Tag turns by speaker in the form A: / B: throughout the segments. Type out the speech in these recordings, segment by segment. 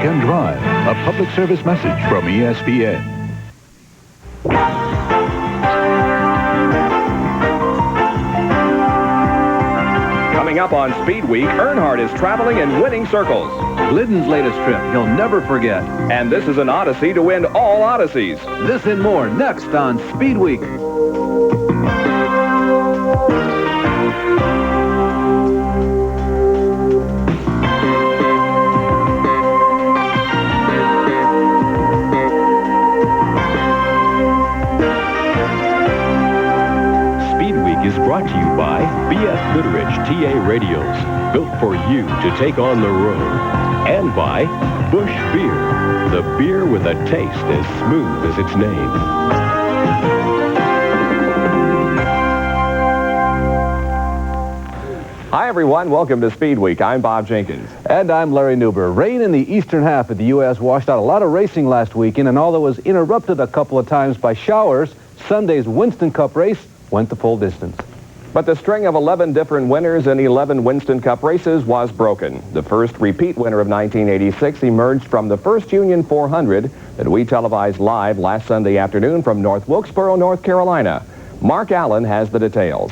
A: and drive. A public service message from ESPN.
B: Coming up on Speed Week, Earnhardt is traveling in winning circles.
C: Glidden's latest trip he'll never forget.
B: And this is an Odyssey to win all Odysseys.
C: This and more next on Speed Week.
D: Is brought to you by B.F. Goodrich TA Radios, built for you to take on the road. And by Busch Beer, the beer with a taste as smooth as its name.
B: Hi, everyone. Welcome to Speed Week. I'm Bob Jenkins.
C: And I'm Larry Newber. Rain in the eastern half of the U.S. washed out a lot of racing last weekend, and although it was interrupted a couple of times by showers, Sunday's Winston Cup race went the full distance.
B: But the string of 11 different winners in 11 Winston Cup races was broken. The first repeat winner of 1986 emerged from the First Union 400 that we televised live last Sunday afternoon from North Wilkesboro, North Carolina. Mark Allen has the details.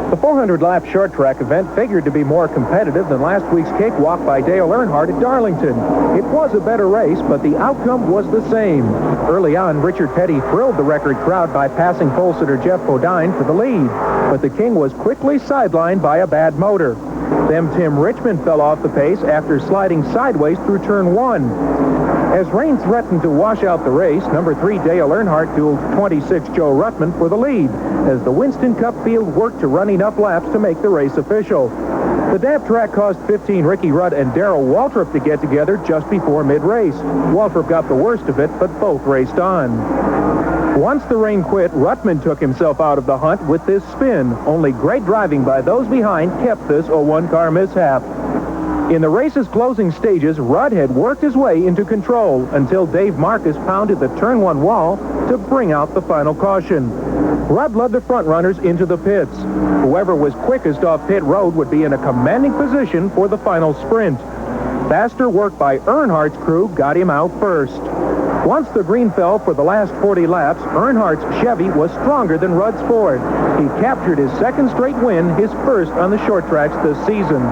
E: The 400-lap short track event figured to be more competitive than last week's cakewalk by Dale Earnhardt at Darlington. It was a better race, but the outcome was the same. Early on, Richard Petty thrilled the record crowd by passing pole sitter Jeff Bodine for the lead, but the King was quickly sidelined by a bad motor. Then Tim Richmond fell off the pace after sliding sideways through turn 1. As rain threatened to wash out the race, number 3 Dale Earnhardt dueled 26 Joe Ruttman for the lead as the Winston Cup field worked to run enough laps to make the race official. The damp track caused 15 Ricky Rudd and Darrell Waltrip to get together just before mid-race. Waltrip got the worst of it, but both raced on. Once the rain quit, Ruttman took himself out of the hunt with this spin. Only great driving by those behind kept this a one-car mishap. In the race's closing stages, Rudd had worked his way into control until Dave Marcus pounded the turn 1 wall to bring out the final caution. Rudd led the front runners into the pits. Whoever was quickest off pit road would be in a commanding position for the final sprint. Faster work by Earnhardt's crew got him out first. Once the green fell for the last 40 laps, Earnhardt's Chevy was stronger than Rudd's Ford. He captured his second straight win, his first on the short tracks this season.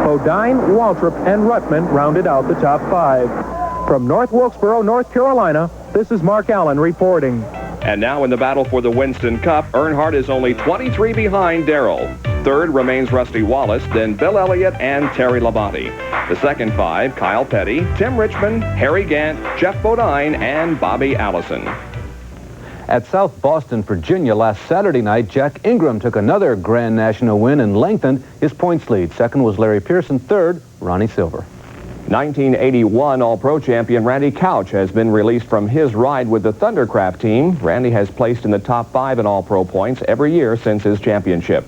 E: Bodine, Waltrip, and Ruttman rounded out the top 5. From North Wilkesboro, North Carolina, this is Mark Allen reporting.
B: And now in the battle for the Winston Cup, Earnhardt is only 23 behind Darrell. Third remains Rusty Wallace, then Bill Elliott and Terry Labonte. The second 5, Kyle Petty, Tim Richmond, Harry Gant, Jeff Bodine, and Bobby Allison.
C: At South Boston, Virginia last Saturday night, Jack Ingram took another Grand National win and lengthened his points lead. Second was Larry Pearson. Third, Ronnie Silver.
B: 1981 All-Pro champion Randy Couch has been released from his ride with the Thundercraft team. Randy has placed in the top 5 in All-Pro points every year since his championship.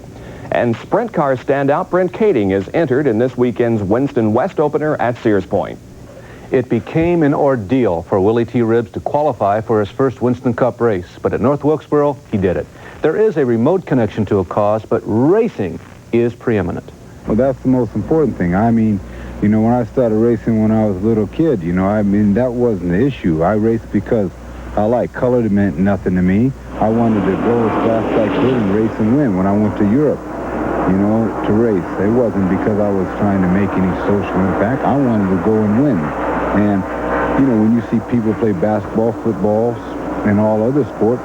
B: And sprint car standout Brent Kading is entered in this weekend's Winston West opener at Sears Point.
C: It became an ordeal for Willie T. Ribbs to qualify for his first Winston Cup race, but at North Wilkesboro, he did it. There is a remote connection to a cause, but racing is preeminent.
F: Well, that's the most important thing. I mean, you know, when I started racing when I was a little kid, you know, I mean, that wasn't the issue. I raced because I liked color. It meant nothing to me. I wanted to go as fast as I could and race and win when I went to Europe, you know, to race. It wasn't because I was trying to make any social impact. I wanted to go and win. And, you know, when you see people play basketball, football, and all other sports,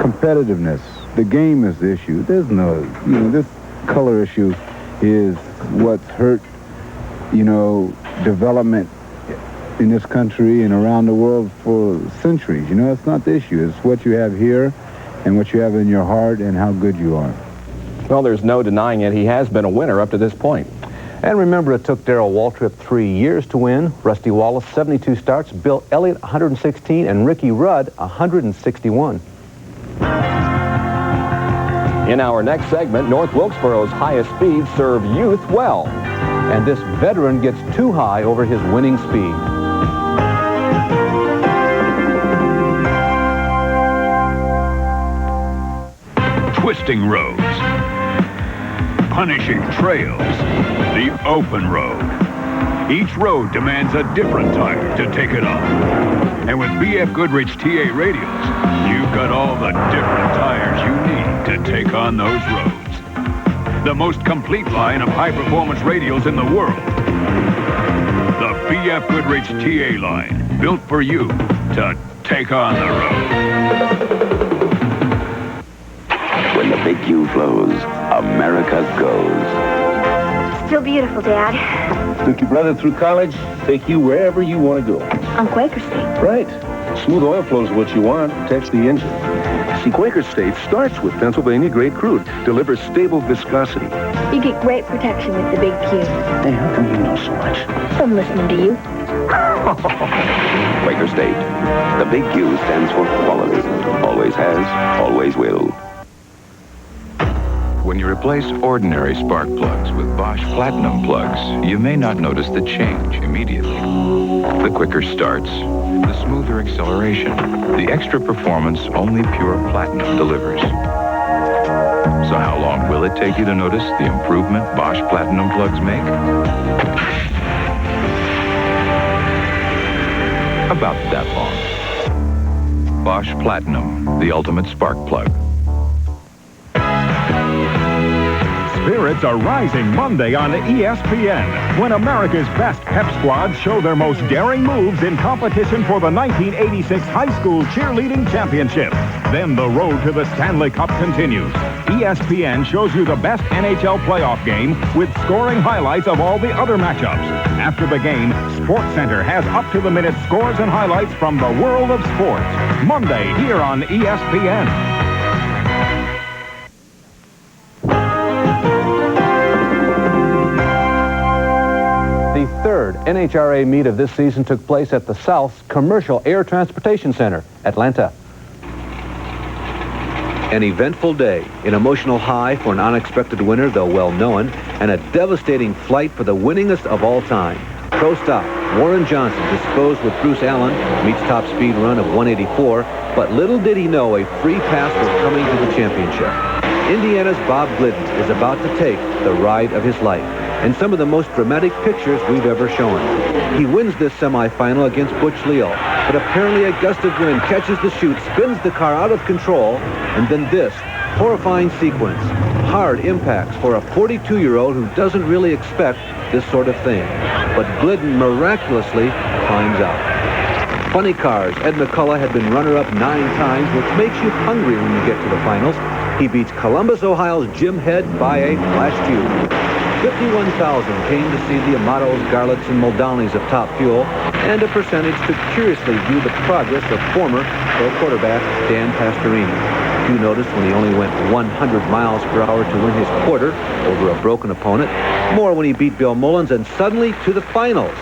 F: competitiveness, the game is the issue. There's no, you know, this color issue is what's hurt, you know, development in this country and around the world for centuries. You know, it's not the issue. It's what you have here and what you have in your heart and how good you are.
B: Well, there's no denying it. He has been a winner up to this point.
C: And remember, it took Darrell Waltrip 3 years to win. Rusty Wallace, 72 starts. Bill Elliott, 116. And Ricky Rudd, 161.
B: In our next segment, North Wilkesboro's highest speeds serve youth well.
C: And this veteran gets too high over his winning speed.
A: Twisting roads, punishing trails, the open road. Each road demands a different tire to take it on. And with BF Goodrich TA radials, you've got all the different tires you need to take on those roads. The most complete line of high-performance radials in the world. The BF Goodrich TA line, built for you to take on the road.
G: When the big Q flows, America goes.
H: Still beautiful, Dad.
I: Took your brother through college, take you wherever you want to go.
H: On Quaker State.
I: Right. Smooth oil flow is what you want. Protects the engine. See, Quaker State starts with Pennsylvania-grade crude. Delivers stable viscosity.
H: You get great protection with the big Q.
I: Hey, how come you know so much?
H: I'm listening to you.
G: Quaker State. The big Q stands for quality. Always has, always will.
J: When you replace ordinary spark plugs with Bosch Platinum plugs, you may not notice the change immediately. The quicker starts, the smoother acceleration, the extra performance only pure Platinum delivers. So how long will it take you to notice the improvement Bosch Platinum plugs make? About that long. Bosch Platinum, the ultimate spark plug.
K: Spirits are rising Monday on ESPN when America's best pep squads show their most daring moves in competition for the 1986 High School Cheerleading Championship. Then the road to the Stanley Cup continues. ESPN shows you the best NHL playoff game with scoring highlights of all the other matchups. After the game, SportsCenter has up-to-the-minute scores and highlights from the world of sports. Monday here on ESPN.
C: The third NHRA meet of this season took place at the South's Commercial Air Transportation Center, Atlanta. An eventful day, an emotional high for an unexpected winner, though well-known, and a devastating flight for the winningest of all time. Pro stop, Warren Johnson disposed with Bruce Allen, meets top speed run of 184, but little did he know a free pass was coming to the championship. Indiana's Bob Glidden is about to take the ride of his life, and some of the most dramatic pictures we've ever shown. He wins this semifinal against Butch Leal, but apparently a gust of wind catches the chute, spins the car out of control, and then this horrifying sequence. Hard impacts for a 42-year-old who doesn't really expect this sort of thing. But Glidden miraculously climbs out. Funny cars, Ed McCullough had been runner-up 9 times, which makes you hungry when you get to the finals. He beats Columbus, Ohio's Jim Head by a flash few. 51,000 came to see the Amatos, Garlets, and Muldownys of Top Fuel, and a percentage to curiously view the progress of former pro quarterback Dan Pastorini. You noticed when he only went 100 miles per hour to win his quarter over a broken opponent, more when he beat Bill Mullins, and suddenly to the finals.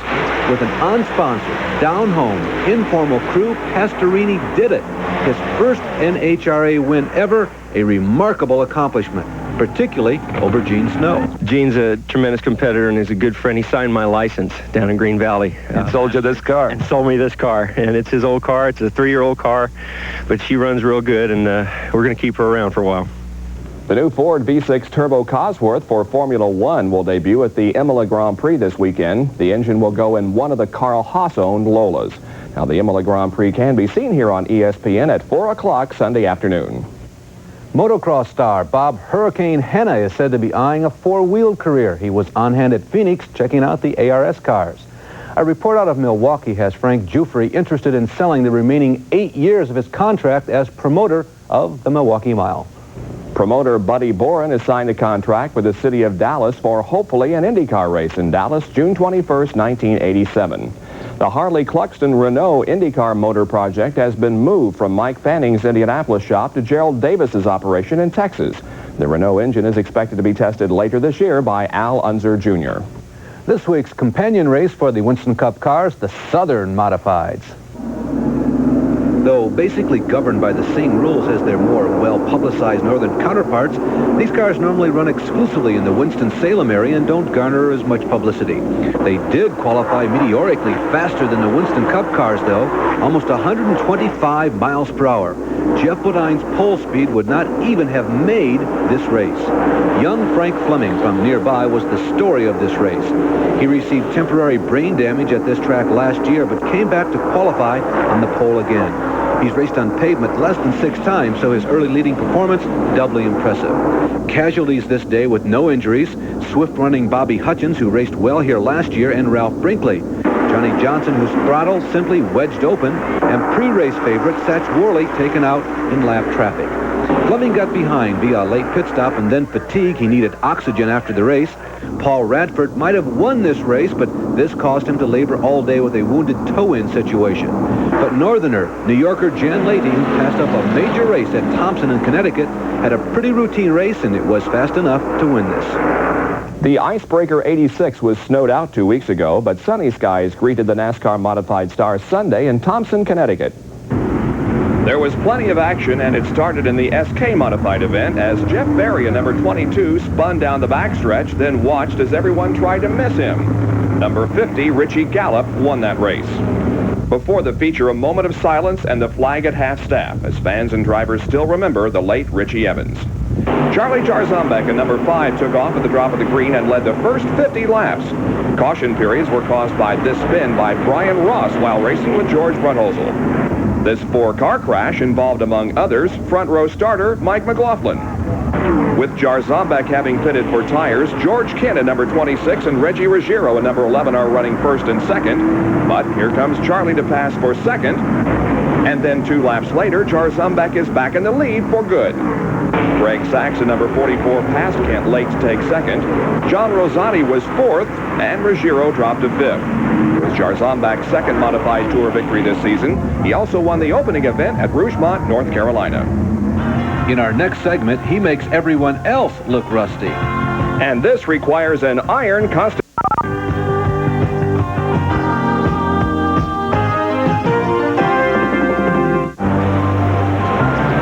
C: With an unsponsored, down-home, informal crew, Pastorini did it. His first NHRA win ever, a remarkable accomplishment, particularly over Gene Snow.
L: Gene's a tremendous competitor and is a good friend. He signed my license down in Green Valley.
C: And sold you this car.
L: And sold me this car. And it's his old car. It's a 3-year-old car, but she runs real good, and we're going to keep her around for a while.
B: The new Ford V6 Turbo Cosworth for Formula One will debut at the Imola Grand Prix this weekend. The engine will go in one of the Carl Haas-owned Lolas. Now, the Imola Grand Prix can be seen here on ESPN at 4 o'clock Sunday afternoon.
C: Motocross star Bob Hurricane Henna is said to be eyeing a 4-wheeled career. He was on hand at Phoenix checking out the ARS cars. A report out of Milwaukee has Frank Giuffre interested in selling the remaining 8 years of his contract as promoter of the Milwaukee Mile.
B: Promoter Buddy Boren has signed a contract with the city of Dallas for hopefully an IndyCar race in Dallas, June 21st, 1987. The Harley-Cluxton Renault IndyCar motor project has been moved from Mike Fanning's Indianapolis shop to Gerald Davis's operation in Texas. The Renault engine is expected to be tested later this year by Al Unser Jr.
C: This week's companion race for the Winston Cup cars, the Southern Modifieds. Though basically governed by the same rules as their more well-publicized northern counterparts, these cars normally run exclusively in the Winston-Salem area and don't garner as much publicity. They did qualify meteorically faster than the Winston Cup cars, though, almost 125 miles per hour. Jeff Bodine's pole speed would not even have made this race. Young Frank Fleming from nearby was the story of this race. He received temporary brain damage at this track last year, but came back to qualify on the pole again. He's raced on pavement less than 6 times, so his early leading performance doubly impressive. Casualties this day with no injuries: swift running Bobby Hutchins, who raced well here last year, and Ralph Brinkley. Johnny Johnson, whose throttle simply wedged open, and pre-race favorite Satch Worley taken out in lap traffic. Fleming got behind via a late pit stop and then fatigue. He needed oxygen after the race. Paul Radford might have won this race, but this caused him to labor all day with a wounded toe-in situation. But Northerner, New Yorker Jan Leahy, who passed up a major race at Thompson in Connecticut, had a pretty routine race, and it was fast enough to win this.
B: The Icebreaker 86 was snowed out 2 weeks ago, but sunny skies greeted the NASCAR Modified Star Sunday in Thompson, Connecticut. There was plenty of action, and it started in the SK Modified event as Jeff Berry, number 22, spun down the backstretch, then watched as everyone tried to miss him. Number 50, Richie Gallup, won that race. Before the feature, a moment of silence and the flag at half-staff, as fans and drivers still remember the late Richie Evans. Charlie Jarzembek, number 5, took off at the drop of the green and led the first 50 laps. Caution periods were caused by this spin by Brian Ross while racing with George Brunholzl. This 4-car crash involved, among others, front row starter Mike McLaughlin. With Jarzembek having pitted for tires, George Kinn at number 26 and Reggie Ruggiero at number 11 are running first and second. But here comes Charlie to pass for second. And then 2 laps later, Jarzembek is back in the lead for good. Greg Sachs at number 44 passed Kent late to take second. John Rosati was 4th, and Ruggiero dropped to 5th. It was Jarzembek's second Modified Tour victory this season. He also won the opening event at Rougemont, North Carolina.
C: In our next segment, he makes everyone else look rusty.
B: And this requires an iron custom.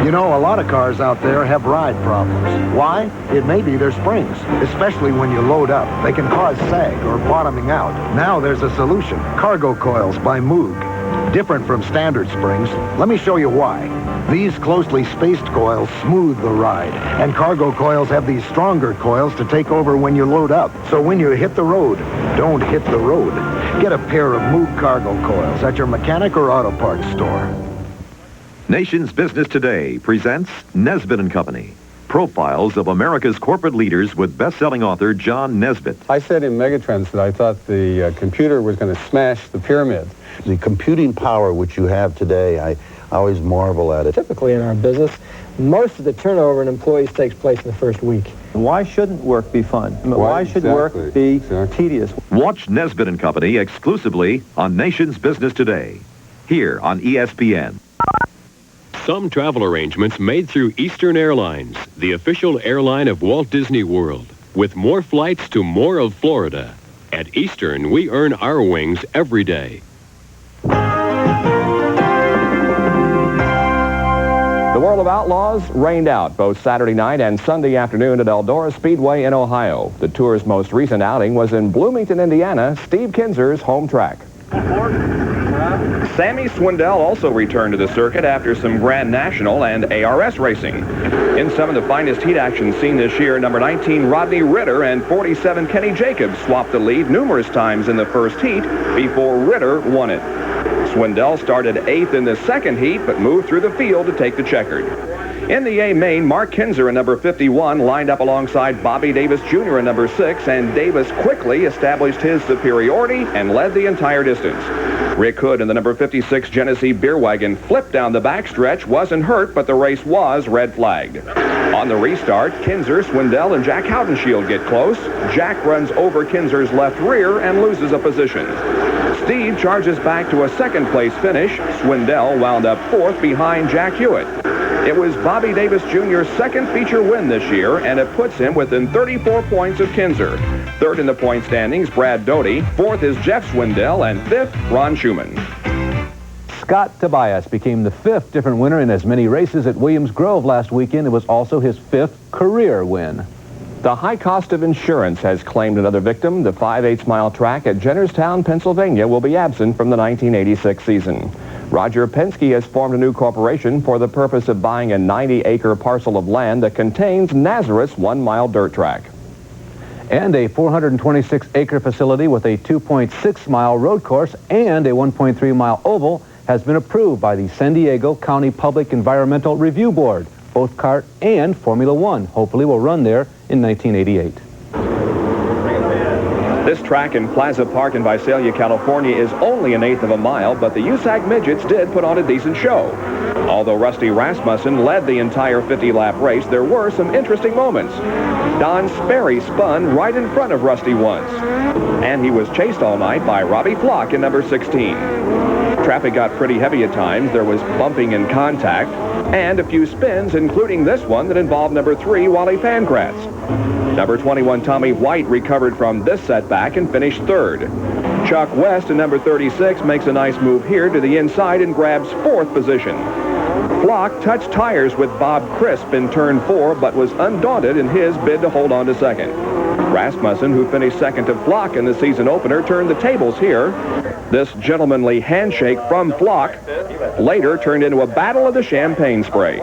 M: You know, a lot of cars out there have ride problems. Why? It may be their springs, especially when you load up. They can cause sag or bottoming out. Now there's a solution. Cargo coils by Moog. Different from standard springs. Let me show you why. These closely spaced coils smooth the ride, and cargo coils have these stronger coils to take over when you load up. So when you hit the road, don't hit the road. Get a pair of Moog cargo coils at your mechanic or auto parts store.
N: Nation's Business Today presents Nesbitt & Company. Profiles of America's corporate leaders with best-selling author John Nesbitt.
O: I said in Megatrends that I thought the computer was going to smash the pyramid.
P: The computing power which you have today, I always marvel at it.
Q: Typically in our business, most of the turnover in employees takes place in the first week.
R: Why shouldn't work be fun? Why should work be tedious?
N: Watch Nesbitt & Company exclusively on Nation's Business Today, here on ESPN.
D: Some travel arrangements made through Eastern Airlines, the official airline of Walt Disney World, with more flights to more of Florida. At Eastern, we earn our wings every day.
B: The World of Outlaws rained out both Saturday night and Sunday afternoon at Eldora Speedway in Ohio. The tour's most recent outing was in Bloomington, Indiana, Steve Kinser's home track. Sammy Swindell also returned to the circuit after some Grand National and ARS racing. In some of the finest heat action seen this year, number 19 Rodney Ritter and 47 Kenny Jacobs swapped the lead numerous times in the first heat before Ritter won it. Swindell started 8th in the second heat, but moved through the field to take the checkered. In the A main, Mark Kinser in number 51 lined up alongside Bobby Davis Jr. in number 6, and Davis quickly established his superiority and led the entire distance. Rick Hood in the number 56 Genesee Beer Wagon flipped down the backstretch, wasn't hurt, but the race was red flagged. On the restart, Kinser, Swindell, and Jack Haudenschild get close. Jack runs over Kinser's left rear and loses a position. Steve charges back to a second-place finish. Swindell wound up 4th behind Jack Hewitt. It was Bobby Davis Jr.'s second feature win this year, and it puts him within 34 points of Kinser. 3rd in the point standings, Brad Doty. 4th is Jeff Swindell, and 5th, Ron Schumann.
C: Scott Tobias became the 5th different winner in as many races at Williams Grove last weekend. It was also his 5th career win.
B: The high cost of insurance has claimed another victim. The 5/8-mile track at Jennerstown, Pennsylvania will be absent from the 1986 season. Roger Penske has formed a new corporation for the purpose of buying a 90-acre parcel of land that contains Nazareth's 1-mile dirt track.
C: And a 426-acre facility with a 2.6-mile road course and a 1.3-mile oval has been approved by the San Diego County Public Environmental Review Board. Both kart and Formula One hopefully will run there in 1988.
B: This track in Plaza Park in Visalia, California is only 1/8 of a mile, but the USAC Midgets did put on a decent show. Although Rusty Rasmussen led the entire 50-lap race, there were some interesting moments. Don Sperry spun right in front of Rusty once, and he was chased all night by Robbie Flock in number 16. Traffic got pretty heavy at times. There was bumping and contact, and a few spins, including this one that involved number 3, Wally Pancratz. Number 21, Tommy White, recovered from this setback and finished 3rd. Chuck West in number 36 makes a nice move here to the inside and grabs 4th position. Flock touched tires with Bob Crisp in turn 4, but was undaunted in his bid to hold on to 2nd. Rasmussen, who finished 2nd to Flock in the season opener, turned the tables here. This gentlemanly handshake from Flock later turned into a battle of the champagne spray.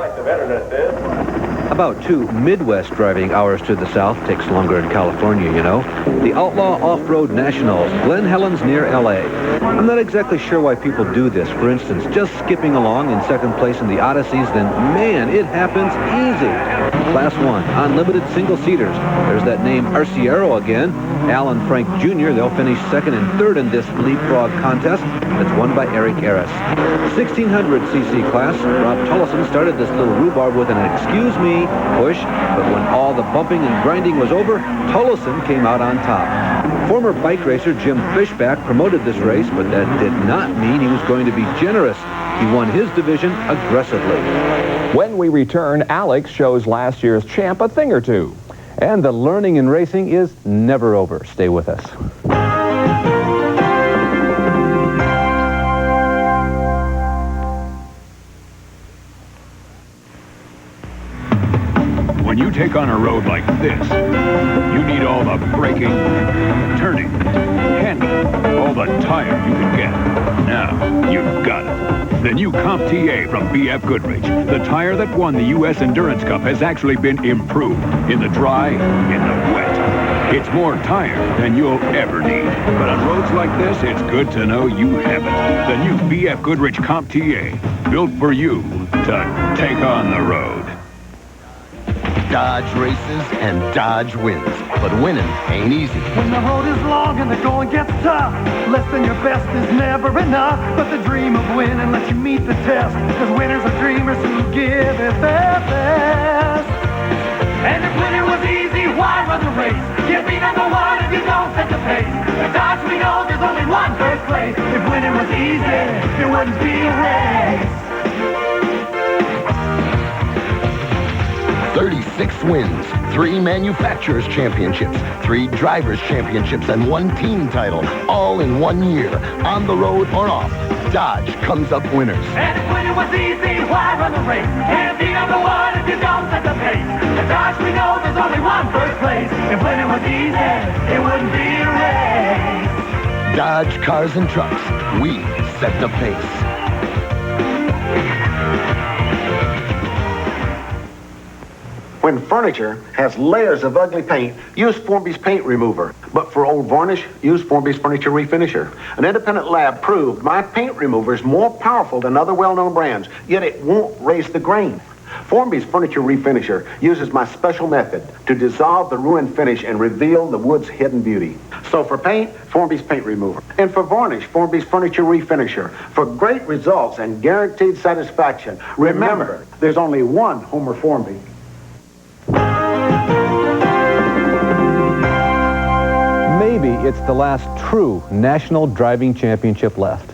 C: About 2 Midwest driving hours to the south. Takes longer in California, you know. The Outlaw Off-Road Nationals, Glen, Helens, near L.A. I'm not exactly sure why people do this. For instance, just skipping along in 2nd place in the Odysseys, then, man, it happens easy. Class 1, unlimited single-seaters. There's that name Arciero again. Al and Frank Jr., they'll finish 2nd and 3rd in this leapfrog contest that's won by Eric Harris. 1600cc class, Rob Tullison started this little rhubarb with an excuse me push, but when all the bumping and grinding was over, Tullison came out on top. Former bike racer Jim Fishback promoted this race, but that did not mean he was going to be generous. He won his division aggressively.
B: When we return, Alex shows last year's champ a thing or two.
C: And the learning in racing is never over. Stay with us.
A: When you take on a road like this, you need all the braking, turning, handling, all the tire you can get. Now, you've got it. The new Comp TA from BF Goodrich, the tire that won the U.S. Endurance Cup, has actually been improved in the dry, in the wet. It's more tire than you'll ever need. But on roads like this, it's good to know you have it. The new BF Goodrich Comp TA, built for you to take on the road.
S: Dodge races and Dodge wins, but winning ain't easy.
T: When the road is long and the going gets tough, less than your best is never enough. But the dream of winning lets you meet the test, because winners are dreamers who give it their best. And if winning was easy, why run the race? You'd be number 1 if you don't set the pace. At Dodge we know there's only one first place. If winning was easy, it wouldn't be a race.
S: 36 wins, 3 manufacturers' championships, 3 drivers' championships, and 1 team title, all in 1 year. On the road or off, Dodge comes up winners.
T: And if winning was easy, why run the race? Can't be number 1 if you don't set the pace. At Dodge we know there's only one first place. If winning was easy, it wouldn't be a race.
S: Dodge Cars and Trucks, we set the pace.
U: When furniture has layers of ugly paint, use Formby's paint remover. But for old varnish, use Formby's furniture refinisher. An independent lab proved my paint remover is more powerful than other well-known brands, yet it won't raise the grain. Formby's furniture refinisher uses my special method to dissolve the ruined finish and reveal the wood's hidden beauty. So for paint, Formby's paint remover. And for varnish, Formby's furniture refinisher. For great results and guaranteed satisfaction, remember, there's only one Homer Formby.
C: Maybe it's the last true national driving championship left.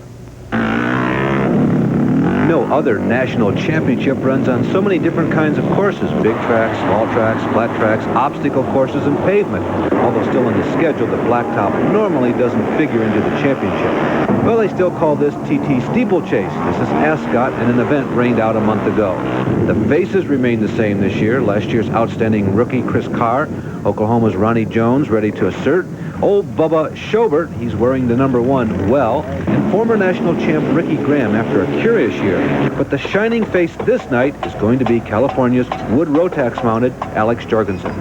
C: No other national championship runs on so many different kinds of courses. Big tracks, small tracks, flat tracks, obstacle courses, and pavement. Although although still on the schedule, the blacktop normally doesn't figure into the championship. Well, they still call this TT Steeplechase. This is Ascot and an event rained out a month ago. The faces remain the same this year. Last year's outstanding rookie Chris Carr, Oklahoma's Ronnie Jones ready to assert, old Bubba Schobert, he's wearing the number 1 well, and former national champ Ricky Graham after a curious year. But the shining face this night is going to be California's wood Rotax-mounted Alex Jorgensen.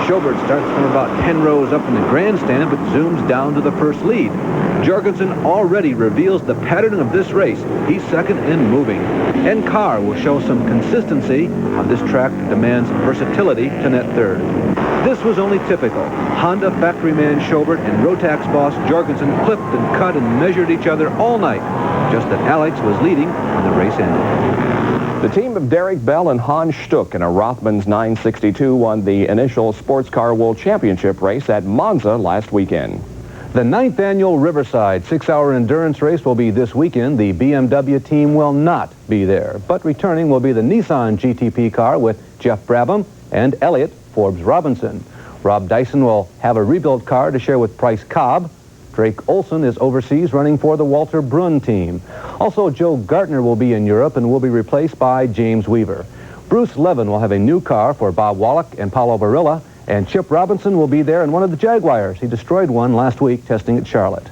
C: Schobert starts from about 10 rows up in the grandstand, but zooms down to the first lead. Jorgensen already reveals the pattern of this race. He's second and moving. And Carr will show some consistency on this track that demands versatility to net third. This was only typical. Honda factory man Schobert and Rotax boss Jorgensen clipped and cut and measured each other all night. Just that Alex was leading when the race ended.
B: The team of Derek Bell and Hans Stuck in a Rothmans 962 won the initial Sports Car World Championship race at Monza last weekend.
C: The 9th annual Riverside 6-hour endurance race will be this weekend. The BMW team will not be there, but returning will be the Nissan GTP car with Jeff Brabham and Elliott Forbes Robinson. Rob Dyson will have a rebuilt car to share with Price Cobb. Drake Olson is overseas running for the Walter Brunn team. Also, Joe Gartner will be in Europe and will be replaced by James Weaver. Bruce Levin will have a new car for Bob Wallach and Paulo Barilla, and Chip Robinson will be there in one of the Jaguars. He destroyed one last week testing at Charlotte.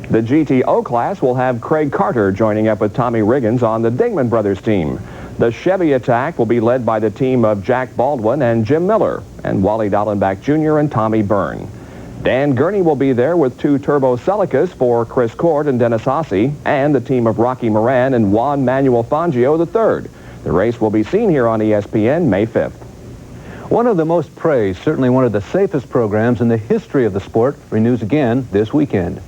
B: The GTO class will have Craig Carter joining up with Tommy Riggins on the Dingman Brothers team. The Chevy attack will be led by the team of Jack Baldwin and Jim Miller, and Wally Dallenbach Jr. and Tommy Byrne. Dan Gurney will be there with 2 Turbo Celicas for Chris Cord and Dennis Ossie, and the team of Rocky Moran and Juan Manuel Fangio III. The race will be seen here on ESPN May 5th.
C: One of the most praised, certainly one of the safest programs in the history of the sport, renews again this weekend.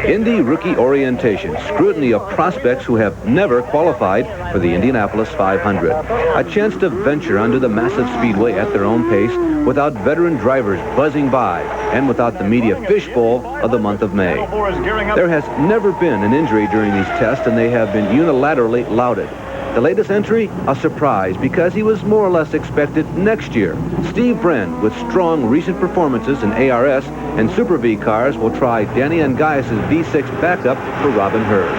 C: Indy Rookie Orientation, scrutiny of prospects who have never qualified for the Indianapolis 500. A chance to venture onto the massive speedway at their own pace without veteran drivers buzzing by and without the media fishbowl of the month of May. There has never been an injury during these tests, and they have been unilaterally lauded. The latest entry, a surprise, because he was more or less expected next year. Steve Bren, with strong recent performances in ARS and Super V cars, will try Danny Angias' V6 backup for Robin Hurd.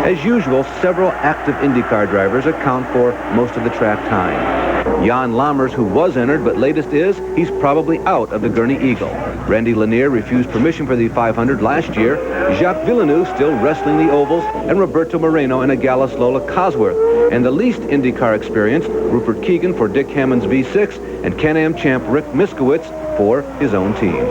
C: As usual, several active IndyCar drivers account for most of the track time. Jan Lammers, who was entered, but latest is he's probably out of the Gurney Eagle. Randy Lanier refused permission for the 500 last year. Jacques Villeneuve still wrestling the ovals, and Roberto Moreno in a Gallus Lola Cosworth. And the least IndyCar experience, Rupert Keegan for Dick Hammond's V6, and Can-Am champ Rick Miskowitz for his own team.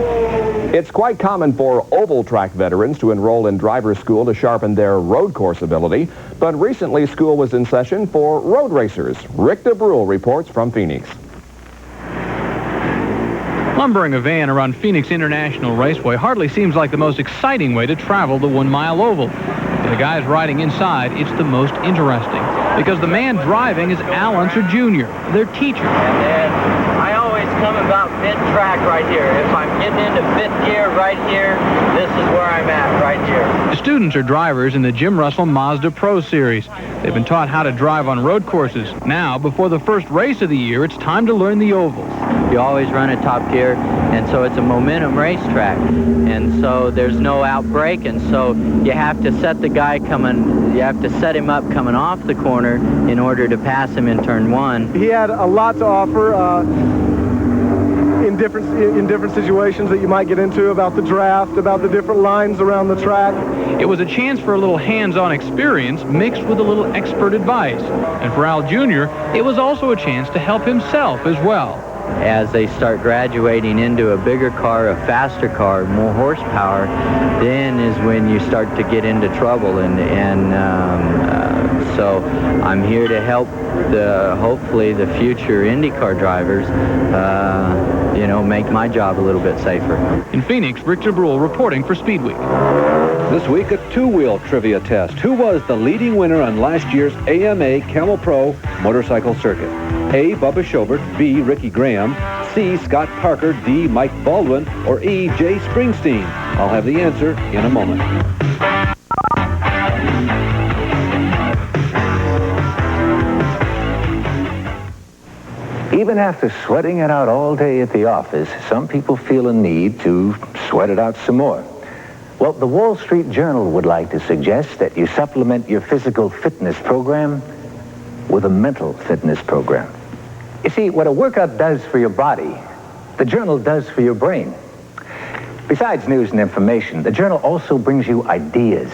B: It's quite common for oval track veterans to enroll in driver's school to sharpen their road course ability, but recently school was in session for road racers. Rick DeBrule reports from Phoenix.
E: Lumbering a van around Phoenix International Raceway hardly seems like the most exciting way to travel the 1-mile oval. For the guys riding inside, it's the most interesting, because the man driving is Al Unser Jr., their teacher.
V: I always come about mid-track right here. If I'm getting into fifth gear right here, this is where I'm at right here.
E: The students are drivers in the Jim Russell Mazda Pro Series. They've been taught how to drive on road courses. Now, before the first race of the year, it's time to learn the ovals.
V: You always run at top gear, and so it's a momentum racetrack. And so there's no outbreak, and so you have to set the guy you have to set him up coming off the corner in order to pass him in turn 1.
W: He had a lot to offer in different situations that you might get into, about the draft, about the different lines around the track.
E: It was a chance for a little hands-on experience mixed with a little expert advice. And for Al Jr., it was also a chance to help himself as well.
V: As they start graduating into a bigger car, a faster car, more horsepower, then is when you start to get into trouble. So I'm here to help hopefully the future IndyCar drivers, make my job a little bit safer.
E: In Phoenix, Rick DeBrule reporting for Speedweek.
C: This week, a two-wheel trivia test. Who was the leading winner on last year's AMA Camel Pro motorcycle circuit? A, Bubba Schobert, B, Ricky Graham, C, Scott Parker, D, Mike Baldwin, or E, Jay Springsteen? I'll have the answer in a moment.
F: Even after sweating it out all day at the office, some people feel a need to sweat it out some more. Well, the Wall Street Journal would like to suggest that you supplement your physical fitness program with a mental fitness program. You see, what a workout does for your body, the Journal does for your brain. Besides news and information, the Journal also brings you ideas.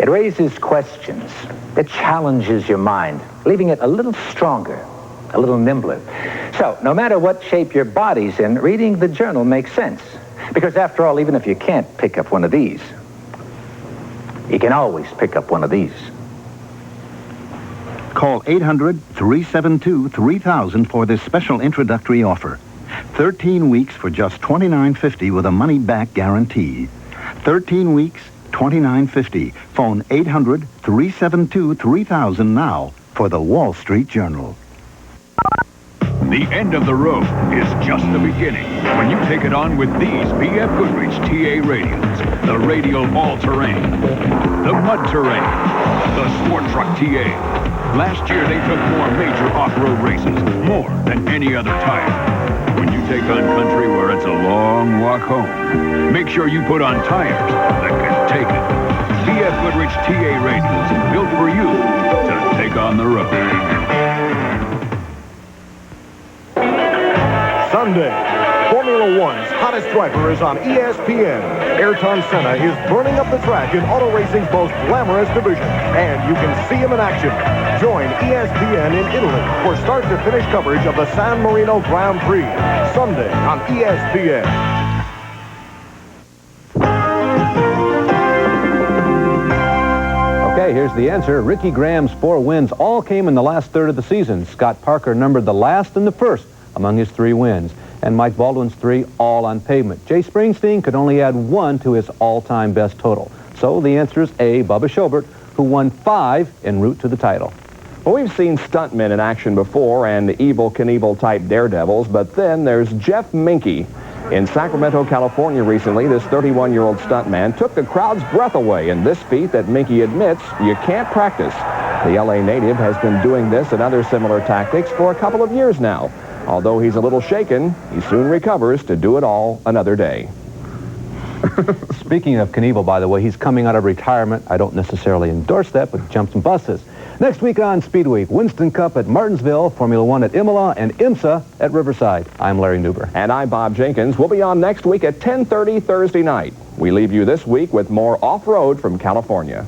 F: It raises questions. It challenges your mind, leaving it a little stronger, a little nimbler. So, no matter what shape your body's in, reading the Journal makes sense. Because after all, even if you can't pick up one of these, you can always pick up one of these.
H: Call 800-372-3000 for this special introductory offer. 13 weeks for just $29.50 with a money-back guarantee. 13 weeks, $29.50. Phone 800-372-3000 now for the Wall Street Journal.
A: The end of the road is just the beginning when you take it on with these B.F. Goodrich TA radials. The radial all-terrain, the mud terrain, the sport truck TA. Last year they took more major off-road races, more than any other tire. When you take on country where it's a long walk home, make sure you put on tires that can take it. B.F. Goodrich TA radials, built for you to take on the road.
K: Sunday, Formula One's hottest driver is on ESPN. Ayrton Senna is burning up the track in auto racing's most glamorous division, and you can see him in action. Join ESPN in Italy for start-to-finish coverage of the San Marino Grand Prix, Sunday on ESPN.
C: Okay, here's the answer. Ricky Graham's 4 wins all came in the last third of the season. Scott Parker numbered the last and the first among his 3 wins, and Mike Baldwin's 3 all on pavement. Jay Springsteen could only add 1 to his all-time best total. So the answer is A, Bubba Schobert, who won 5 en route to the title.
B: Well, we've seen stuntmen in action before and Evel Knievel type daredevils, but then there's Jeff Minkey. In Sacramento, California recently, this 31-year-old stuntman took the crowd's breath away in this feat that Minkey admits you can't practice. The LA native has been doing this and other similar tactics for a couple of years now. Although he's a little shaken, he soon recovers to do it all another day.
C: Speaking of Knievel, by the way, he's coming out of retirement. I don't necessarily endorse that, but jumps and buses. Next week on Speedweek, Winston Cup at Martinsville, Formula One at Imola, and IMSA at Riverside. I'm Larry Newber.
B: And I'm Bob Jenkins. We'll be on next week at 10:30 Thursday night. We leave you this week with more off-road from California.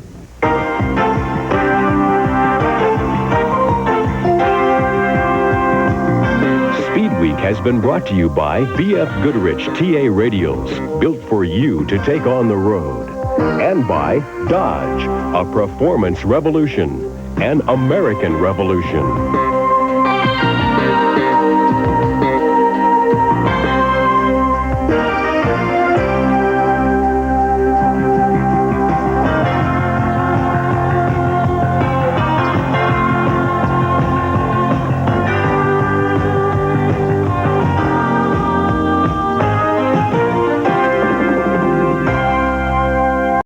D: Speedweek has been brought to you by B.F. Goodrich TA radials, built for you to take on the road. And by Dodge, a performance revolution, an American revolution.